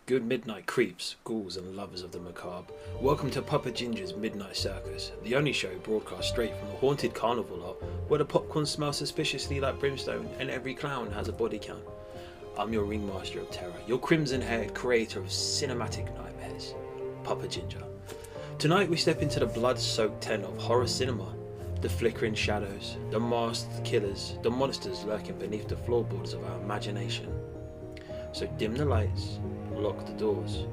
Good midnight creeps, ghouls and lovers of the macabre. Welcome to Papa Ginger's Midnight Circus, the only show broadcast straight from the haunted carnival lot where the popcorn smells suspiciously like brimstone and every clown has a body count. I'm your ringmaster of terror, your crimson-haired creator of cinematic nightmares, Papa Ginger. Tonight we step into the blood-soaked tent of horror cinema. The flickering shadows, the masked killers, the monsters lurking beneath the floorboards of our imagination. So dim the lights, lock the doors,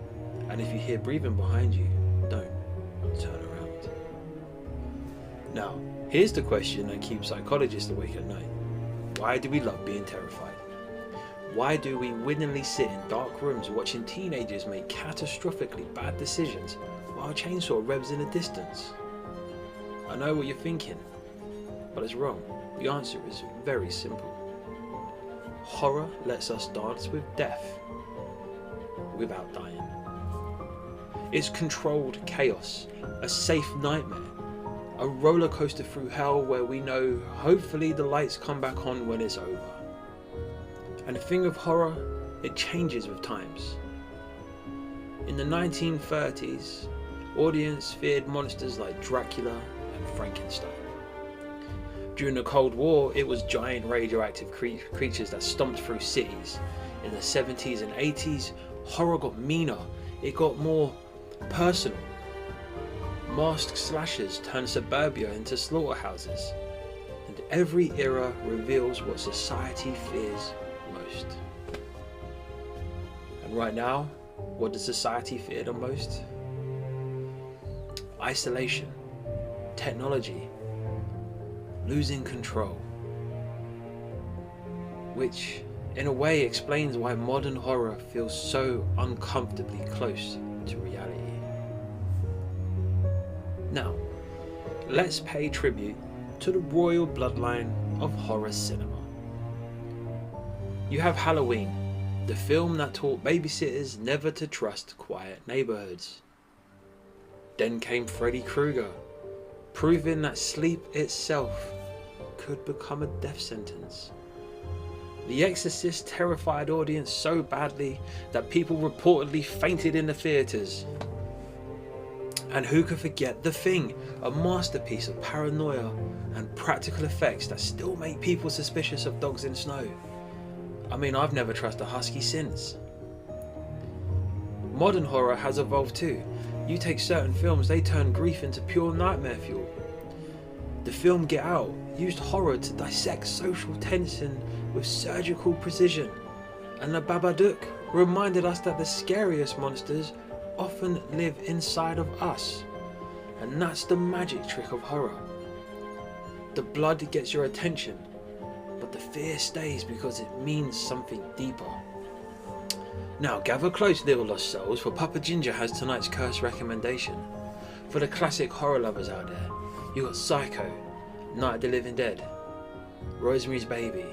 and if you hear breathing behind you, don't turn around. Now, here's the question that keeps psychologists awake at night. Why do we love being terrified? Why do we willingly sit in dark rooms watching teenagers make catastrophically bad decisions while a chainsaw revs in the distance? I know what you're thinking, but it's wrong. The answer is very simple. Horror lets us dance with death without dying. It's controlled chaos, a safe nightmare, a roller coaster through hell where we know hopefully the lights come back on when it's over. And the thing of horror, it changes with times. In the 1930s, audience feared monsters like Dracula and Frankenstein. During the Cold War, it was giant radioactive creatures that stomped through cities. In the 70s and 80s, horror got meaner, it got more personal. Masked slashers turned suburbia into slaughterhouses. And every era reveals what society fears most. And right now, what does society fear the most? Isolation, technology, losing control. Which in a way explains why modern horror feels so uncomfortably close to reality. Now, let's pay tribute to the royal bloodline of horror cinema. You have Halloween, the film that taught babysitters never to trust quiet neighborhoods. Then came Freddy Krueger, proving that sleep itself could become a death sentence. The Exorcist terrified audience so badly that people reportedly fainted in the theatres. And who could forget The Thing, a masterpiece of paranoia and practical effects that still make people suspicious of dogs in snow. I mean, I've never trusted a husky since. Modern horror has evolved too. You take certain films, they turn grief into pure nightmare fuel. The film Get Out used horror to dissect social tension with surgical precision, and The Babadook reminded us that the scariest monsters often live inside of us, and that's the magic trick of horror. The blood gets your attention, but the fear stays because it means something deeper. Now gather close, little lost souls, for Papa Ginger has tonight's curse recommendation. For the classic horror lovers out there, you got Psycho, Night of the Living Dead, Rosemary's Baby.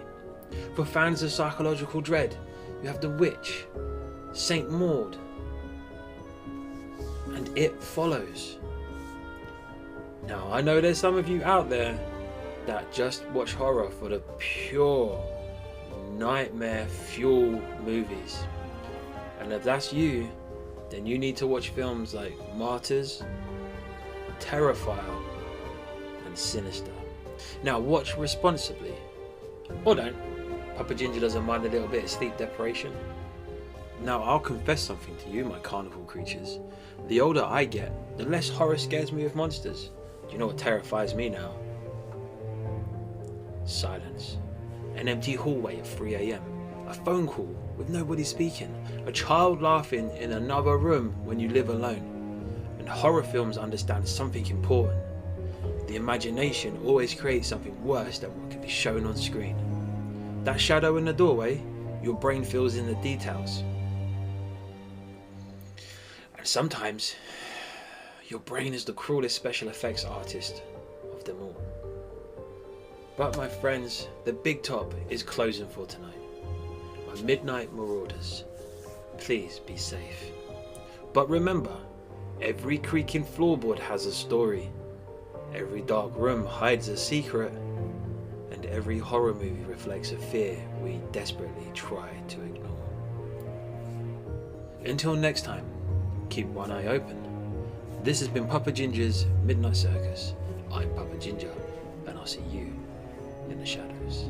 For fans of psychological dread, you have The Witch, Saint Maud, and It Follows. Now I know there's some of you out there that just watch horror for the pure nightmare fuel movies. And if that's you, then you need to watch films like Martyrs, Terrifier, and Sinister. Now watch responsibly. Or don't. Papa Ginger doesn't mind a little bit of sleep deprivation. Now I'll confess something to you, my carnival creatures. The older I get, the less horror scares me of monsters. Do you know what terrifies me now? Silence. An empty hallway at 3 AM. A phone call with nobody speaking. A child laughing in another room when you live alone. And horror films understand something important. The imagination always creates something worse than what can be shown on screen. That shadow in the doorway, your brain fills in the details. And sometimes, your brain is the cruelest special effects artist of them all. But my friends, the big top is closing for tonight. My midnight marauders, please be safe. But remember, every creaking floorboard has a story. Every dark room hides a secret. And every horror movie reflects a fear we desperately try to ignore. Until next time, keep one eye open. This has been Papa Ginger's Midnight Circus. I'm Papa Ginger, and I'll see you in the shadows.